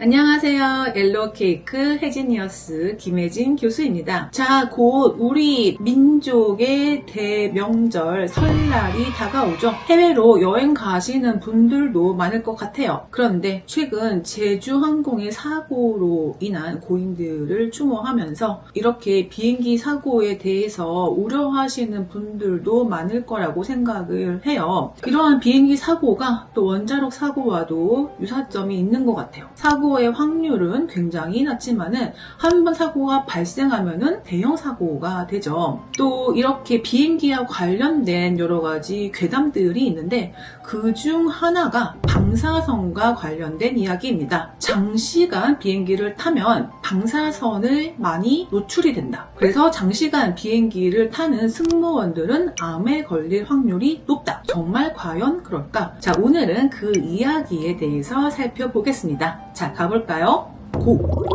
안녕하세요. 옐로우케이크 해지니어스 김혜진 교수입니다. 자, 곧 우리 민족의 대명절 설날이 다가오죠. 해외로 여행 가시는 분들도 많을 것 같아요. 그런데 최근 제주항공의 사고로 인한 고인들을 추모하면서 이렇게 비행기 사고에 대해서 우려하시는 분들도 많을 거라고 생각을 해요. 이러한 비행기 사고가 또 원자력 사고와도 유사점이 있는 것 같아요. 사고의 확률은 굉장히 낮지만은 한 번 사고가 발생하면은 대형 사고가 되죠. 또 이렇게 비행기와 관련된 여러 가지 괴담들이 있는데 그 중 하나가 방사선과 관련된 이야기입니다. 장시간 비행기를 타면 방사선을 많이 노출이 된다. 그래서 장시간 비행기를 타는 승무원들은 암에 걸릴 확률이 높다. 정말 과연 그럴까? 자, 오늘은 그 이야기에 대해서 살펴보겠습니다. 자, 가볼까요? 고!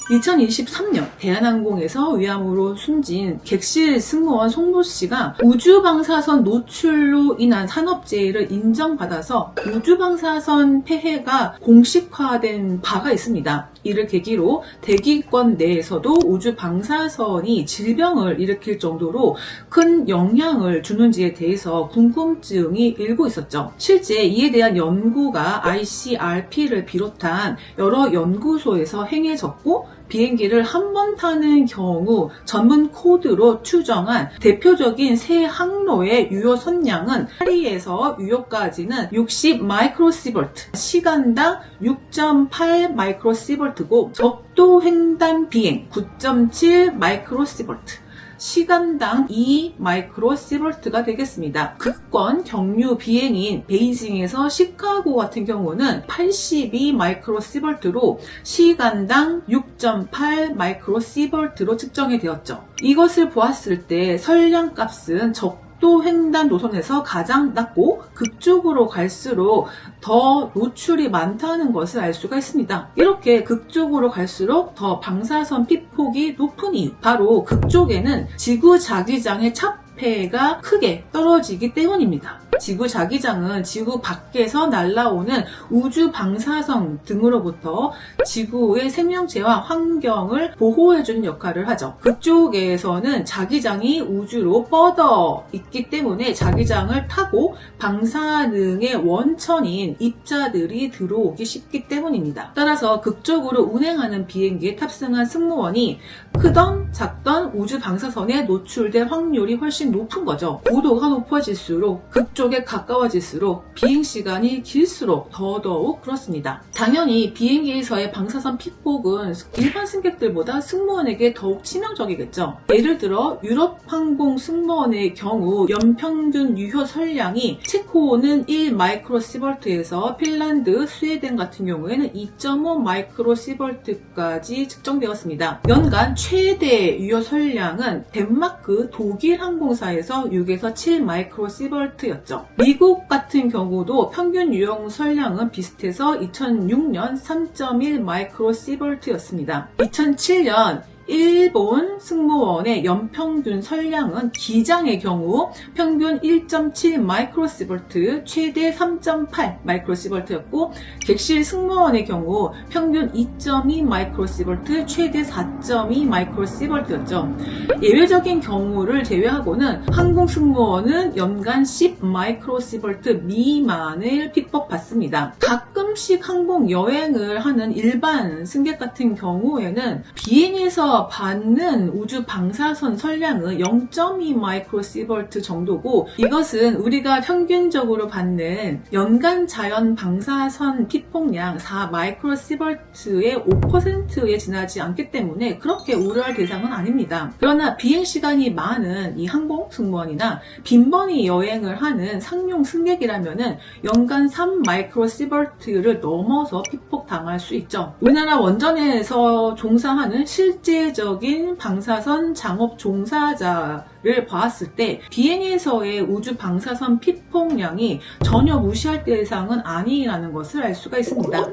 2023년 대한항공에서 위암으로 숨진 객실 승무원 송모씨가 우주방사선 노출로 인한 산업재해를 인정받아서 우주방사선 폐해가 공식화된 바가 있습니다. 이를 계기로 대기권 내에서도 우주방사선이 질병을 일으킬 정도로 큰 영향을 주는지에 대해서 궁금증이 일고 있었죠. 실제 이에 대한 연구가 ICRP를 비롯한 여러 연구소에서 행해졌고 비행기를 한 번 타는 경우 전문 코드로 추정한 대표적인 새 항로의 유효 선량은 파리에서 뉴욕까지는 60 마이크로시버트, 시간당 6.8 마이크로시버트고 적도 횡단 비행 9.7 마이크로시버트, 시간당 2 마이크로시버트가 되겠습니다. 극권 경유 비행인 베이징에서 시카고 같은 경우는 82 마이크로시버트로 시간당 6.8 마이크로시버트로 측정이 되었죠. 이것을 보았을 때 선량값은 또 횡단 노선에서 가장 낮고 극쪽으로 갈수록 더 노출이 많다는 것을 알 수가 있습니다. 이렇게 극쪽으로 갈수록 더 방사선 피폭이 높은 이유, 바로 극쪽에는 지구 자기장의 차폐가 크게 떨어지기 때문입니다. 지구 자기장은 지구 밖에서 날아오는 우주 방사선 등으로부터 지구의 생명체와 환경을 보호해주는 역할을 하죠. 그쪽에서는 자기장이 우주로 뻗어 있기 때문에 자기장을 타고 방사능의 원천인 입자들이 들어오기 쉽기 때문입니다. 따라서 극적으로 운행하는 비행기에 탑승한 승무원이 크던 작던 우주 방사선에 노출될 확률이 훨씬 높은 거죠. 고도가 높아질수록 극쪽에 가까워질수록 비행시간이 길수록 더더욱 그렇습니다. 당연히 비행기에서의 방사선 피폭은 일반 승객들보다 승무원에게 더욱 치명적이겠죠. 예를 들어 유럽 항공 승무원의 경우 연평균 유효 선량이 체코는 1 마이크로시버트에서 핀란드, 스웨덴 같은 경우에는 2.5 마이크로시버트까지 측정되었습니다. 연간 최대 유효 선량은 덴마크, 독일 항공사에서 6에서 7 마이크로시버트였죠. 미국 같은 경우도 평균 유효 선량은 비슷해서 2006년 3.1 마이크로시버트였습니다. 2007년 일본 승무원의 연평균 선량은 기장의 경우 평균 1.7 마이크로시버트, 최대 3.8 마이크로시버트였고 객실 승무원의 경우 평균 2.2 마이크로시버트, 최대 4.2 마이크로시버트였죠. 예외적인 경우를 제외하고는 항공 승무원은 연간 10 마이크로시버트 미만을 피폭받습니다. 가끔씩 항공 여행을 하는 일반 승객 같은 경우에는 비행에서 받는 우주 방사선 선량은 0.2 마이크로시버트 정도고, 이것은 우리가 평균적으로 받는 연간 자연 방사선 피폭량 4 마이크로시버트의 5%에 지나지 않기 때문에 그렇게 우려할 대상은 아닙니다. 그러나 비행 시간이 많은 이 항공 승무원이나 빈번히 여행을 하는 상용 승객이라면은 연간 3 마이크로시버트를 넘어서 피폭 당할 수 있죠. 우리나라 원전에서 종사하는 실제적인 방사선 장업 종사자를 봤을 때 비행에서의 우주 방사선 피폭량이 전혀 무시할 대상은 아니라는 것을 알 수가 있습니다.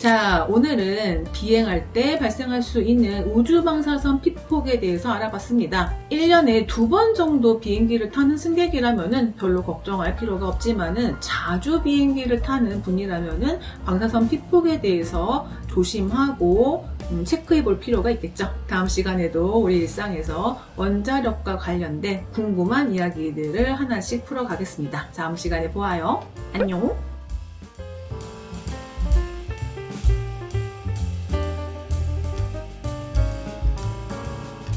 자, 오늘은 비행할 때 발생할 수 있는 우주방사선 피폭에 대해서 알아봤습니다. 1년에 2번 정도 비행기를 타는 승객이라면 별로 걱정할 필요가 없지만은 자주 비행기를 타는 분이라면 방사선 피폭에 대해서 조심하고 체크해 볼 필요가 있겠죠. 다음 시간에도 우리 일상에서 원자력과 관련된 궁금한 이야기들을 하나씩 풀어가겠습니다. 다음 시간에 보아요. 안녕!